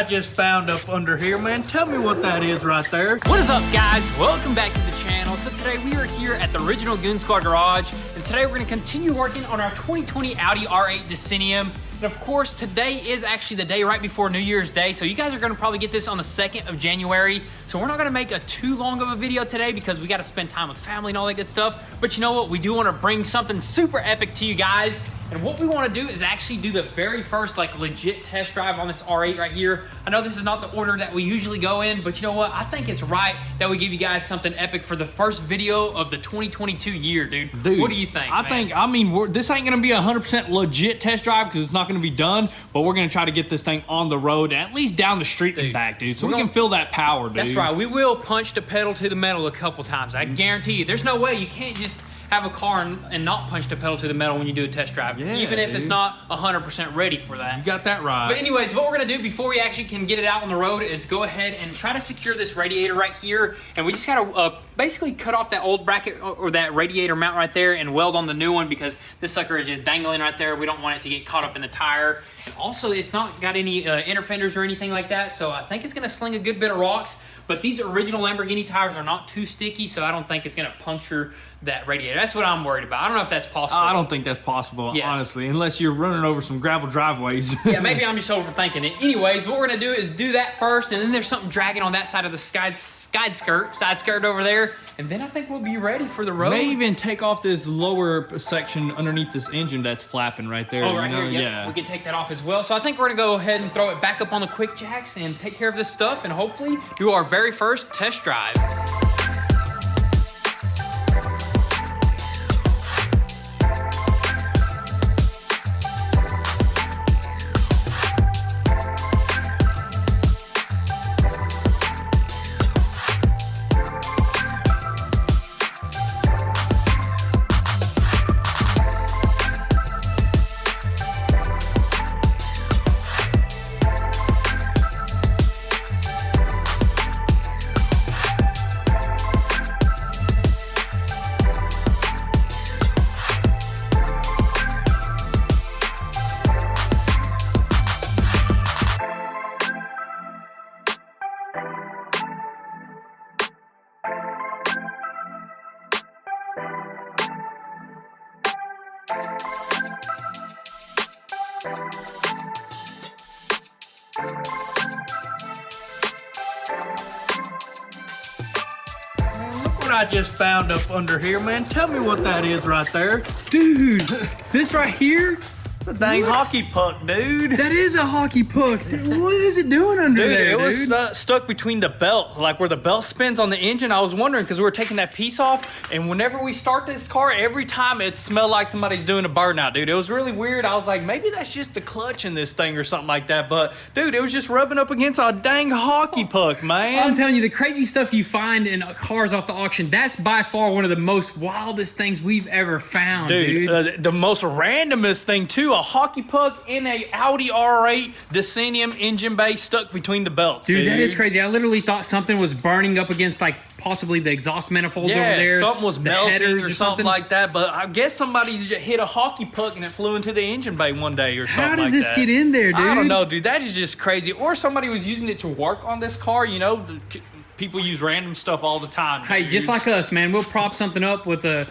I just found up under here, man? Tell me what that is right there. What is up, guys? Welcome back to the channel. So today we are here at the original Goon Squad garage, and today we're going to continue working on our 2020 Audi R8 Decennium. And of course, today is actually the day right before New Year's Day, so you guys are going to probably get this on the 2nd of January. So we're not going to make a too long of a video today because we got to spend time with family and all that good stuff. But you know what? We do want to bring something super epic to you guys. And what we want to do is actually do the very first like legit test drive on this R8 right here. I know this is not the order that we usually go in, but you know what? I think it's right that we give you guys something epic for the first video of the 2022 year, dude. What do you think, I mean, this ain't going to be a 100% legit test drive because it's not going to be done, but we're going to try to get this thing on the road and at least down the street and back, dude, so we can feel that power, dude. That's right. We will punch the pedal to the metal a couple times. I guarantee you. There's no way you can't just have a car and not punch the pedal to the metal when you do a test drive, even if it's not 100% ready for that. You got that right. But anyways, what we're gonna do before we actually can get it out on the road is go ahead and try to secure this radiator right here, and we just gotta basically cut off that old bracket or that radiator mount right there and weld on the new one because this sucker is just dangling right there. We don't want it to get caught up in the tire. And also, it's not got any inner fenders or anything like that, so I think it's gonna sling a good bit of rocks. But these original Lamborghini tires are not too sticky, so I don't think it's gonna puncture that radiator. That's what I'm worried about. I don't know if that's possible. I don't think that's possible, honestly, unless you're running over some gravel driveways. Yeah, maybe I'm just overthinking it. Anyways, what we're gonna do is do that first, and then there's something dragging on that side of the side skirt over there, and then I think we'll be ready for the road. May even take off this lower section underneath this engine that's flapping right there. Oh, right here, yeah. We can take that off as well. So I think we're gonna go ahead and throw it back up on the quick jacks and take care of this stuff, and hopefully do our very first test drive. I just found up under here, man. Tell me what that is right there. Dude, this right here? The dang hockey puck, dude. That is a hockey puck. What is it doing under there, dude? It was stuck between the belt, like where the belt spins on the engine. I was wondering because we were taking that piece off, and whenever we start this car, every time it smelled like somebody's doing a burnout, dude. It was really weird. I was like, maybe that's just the clutch in this thing or something like that. But, dude, it was just rubbing up against a dang hockey puck, man. I'm telling you, the crazy stuff you find in cars off the auction, that's by far one of the most wildest things we've ever found, dude. The most randomest thing, too, a hockey puck in a Audi R8 Decennium engine bay stuck between the belts, dude. That is crazy. I literally thought something was burning up against like possibly the exhaust manifolds over there. Something was melting or something like that. But I guess somebody hit a hockey puck and it flew into the engine bay one day or something like that. How does this get in there, dude? I don't know, dude. That is just crazy. Or somebody was using it to work on this car, you know. People use random stuff all the time. Hey, just like us, man. We'll prop something up with a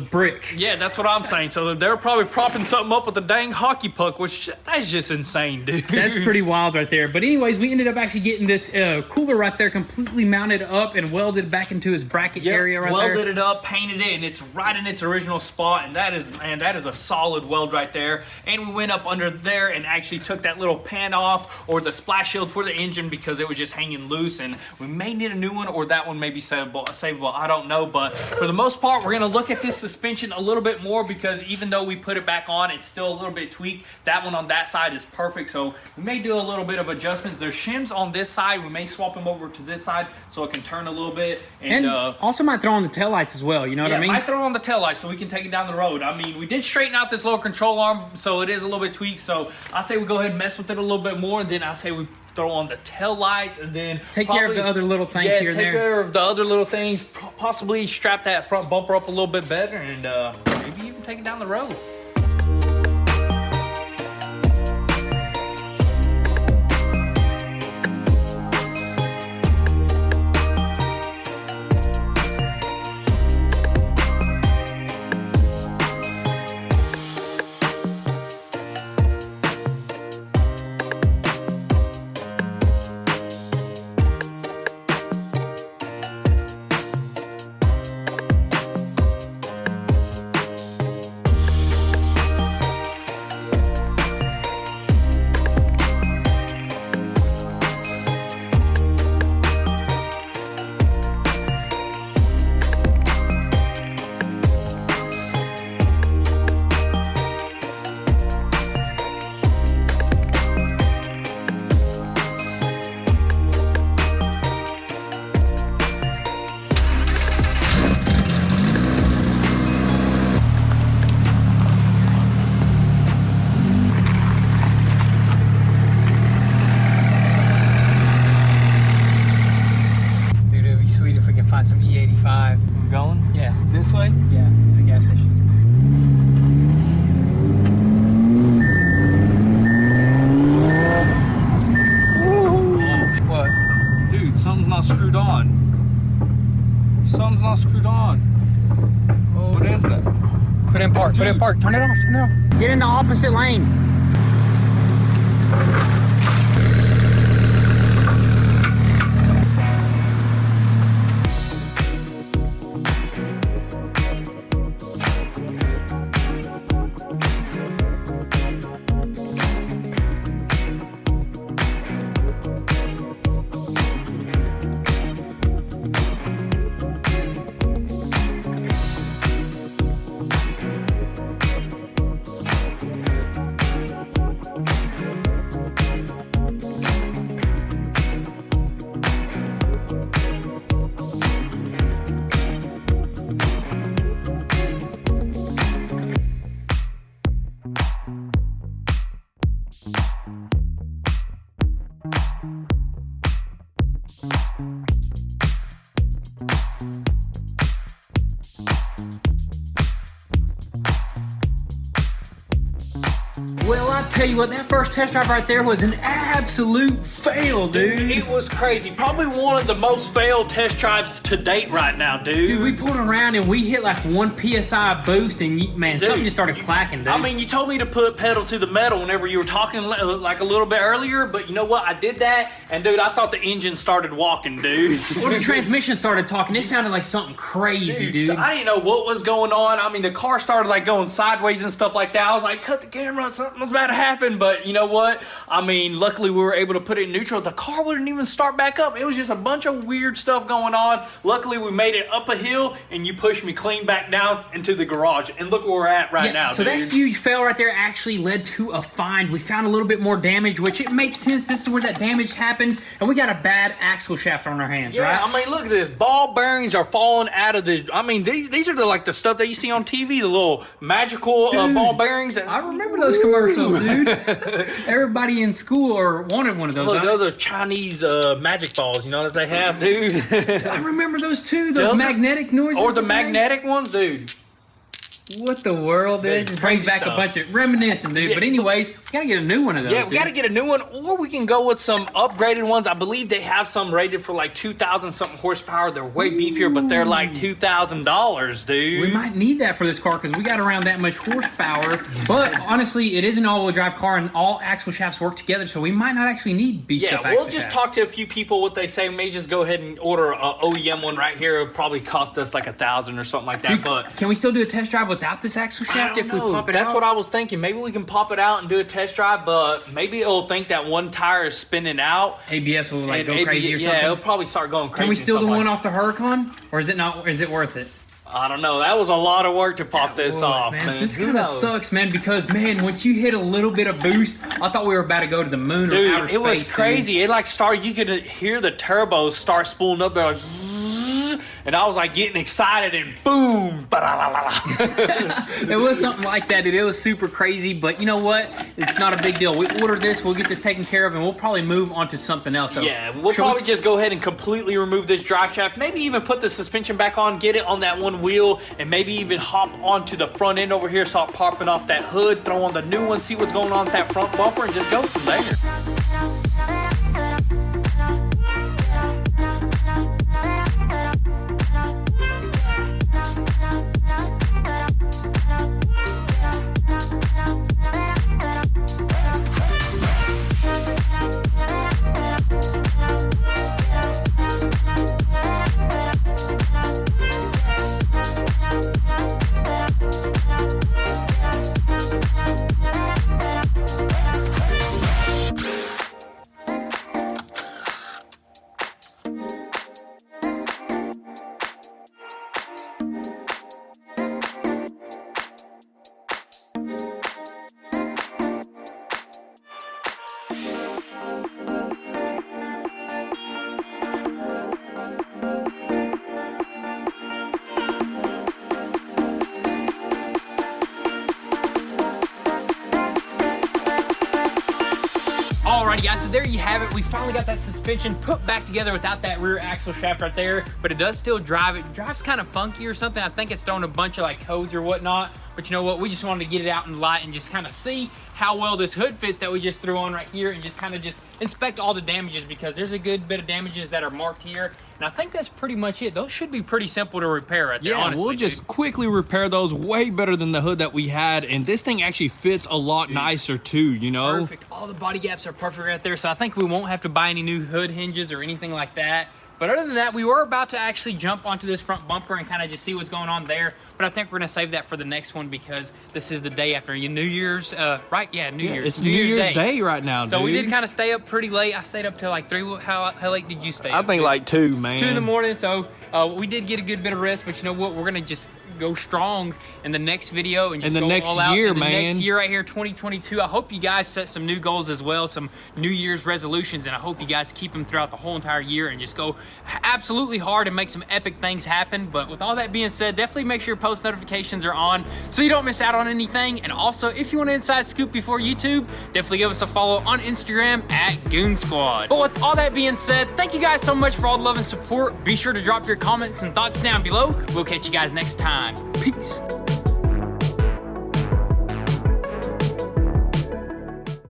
brick. Yeah, that's what I'm saying. So they're probably propping something up with a dang hockey puck, which that's just insane, dude. That's pretty wild right there. But anyways, we ended up actually getting this cooler right there completely mounted up and welded back into his bracket area right there. Welded it up, painted it, and it's right in its original spot. And that is, man, that is a solid weld right there. And we went up under there and actually took that little pan off or the splash shield for the engine because it was just hanging loose. And we may need a new one, or that one may be savable. I don't know, but for the most part, we're gonna look at this suspension a little bit more because even though we put it back on, it's still a little bit tweaked. That one on that side is perfect, so we may do a little bit of adjustments. There's shims on this side. We may swap them over to this side so it can turn a little bit. And also might throw on the taillights as well, you know what I mean? Yeah, might throw on the taillights so we can take it down the road. I mean, we did straighten out this lower control arm, so it is a little bit tweaked, so I say we go ahead and mess with it a little bit more, and then I say we throw on the tail lights and then take care of the other little things here and there. Take care of the other little things, possibly strap that front bumper up a little bit better, and maybe even take it down the road. Put it in park. Turn it off. Turn it off. Get in the opposite lane. Well, I tell you what, that first test drive right there was an absolute fail, dude. It was crazy. Probably one of the most failed test drives to date right now, dude. Dude, we pulled around and we hit like 1 PSI boost and man, dude, something just started clacking, dude. I mean, you told me to put pedal to the metal whenever you were talking like a little bit earlier, but you know what? I did that, and dude, I thought the engine started walking, dude. Well, the transmission started talking. It sounded like something crazy, dude. So I didn't know what was going on. I mean, the car started like going sideways and stuff like that. I was like, cut the camera, something was about to happen, but you know what? I mean, luckily we were able to put it in neutral. The car wouldn't even start back up. It was just a bunch of weird stuff going on. Luckily we made it up a hill and you pushed me clean back down into the garage, and look where we're at right now, so dude. that huge fail right there actually led to a find. We found a little bit more damage, which it makes sense. This is where that damage happened, and we got a bad axle shaft on our hands, right? I mean, look at this. Ball bearings are falling out of the... I mean, these are like the stuff that you see on TV, the little magical ball bearings. I remember those commercials, dude. Everybody in school wanted one of those. Look, those are Chinese magic balls, you know, that they have, dude. I remember those too, those magnetic noises. Or the magnetic ones, dude. What the world, dude? It just brings back a bunch of reminiscing, dude. Yeah. But anyways, we gotta get a new one of those. Yeah, we gotta get a new one, or we can go with some upgraded ones. I believe they have some rated for like 2,000 something horsepower. They're way beefier, but they're like $2,000, dude. We might need that for this car because we got around that much horsepower. But honestly, it is an all-wheel drive car, and all axle shafts work together, so we might not actually need beefed up axle shafts. Yeah, we'll just talk to a few people what they say. We may just go ahead and order an OEM one right here. It'll probably cost us like $1,000 or something like that. Dude, but can we still do a test drive without this axle shaft? If we pop it That's out? what I was thinking. Maybe we can pop it out and do a test drive, but maybe it'll think that one tire is spinning out. ABS will like go crazy or something. Yeah, it'll probably start going crazy. Can we still do one off the Huracan, or is it not? Is it worth it? I don't know. That was a lot of work to pop this off, man. This kind of sucks, man, because, man, once you hit a little bit of boost, I thought we were about to go to the moon or outer space. It was crazy. Dude. It like started, you could hear the turbos start spooling up there, like, and I was like getting excited, and boom. It was something like that, dude. It was super crazy, but you know what? It's not a big deal. We ordered this, we'll get this taken care of, and we'll probably move on to something else. So, yeah, we'll probably just go ahead and completely remove this drive shaft, maybe even put the suspension back on, get it on that one wheel, and maybe even hop onto the front end over here, start popping off that hood, throw on the new one, see what's going on with that front bumper, and just go from there. Alrighty guys, so there you have it. We finally got that suspension put back together without that rear axle shaft right there, but it does still drive. It drives kind of funky or something. I think it's throwing a bunch of like codes or whatnot, But you know what? We just wanted to get it out in the light and just kind of see how well this hood fits that we just threw on right here, and just kind of just inspect all the damages, because there's a good bit of damages that are marked here. And I think that's pretty much it. Those should be pretty simple to repair right there, honestly. We'll just quickly repair those, way better than the hood that we had. And this thing actually fits a lot nicer too, you know? Perfect. All the body gaps are perfect right there. So I think we won't have to buy any new hood hinges or anything like that. But other than that, we were about to actually jump onto this front bumper and kind of just see what's going on there. But I think we're going to save that for the next one, because this is the day after New Year's, right? Yeah, New Year's. It's New Year's Day right now, so dude. we did kind of stay up pretty late. I stayed up till like 3. How late did you stay I up? think like 2, man. 2 in the morning. So we did get a good bit of rest. But you know what? We're going to just go strong in the next video and just go all out in the next year right here, 2022. I hope you guys set some new goals as well, some New Year's resolutions, and I hope you guys keep them throughout the whole entire year and just go absolutely hard and make some epic things happen. But with all that being said, definitely make sure your post notifications are on so you don't miss out on anything. And also, if you want an inside scoop before YouTube, definitely give us a follow on Instagram at goonzquad. But with all that being said, thank you guys so much for all the love and support. Be sure to drop your comments and thoughts down below. We'll catch you guys next time. Peace.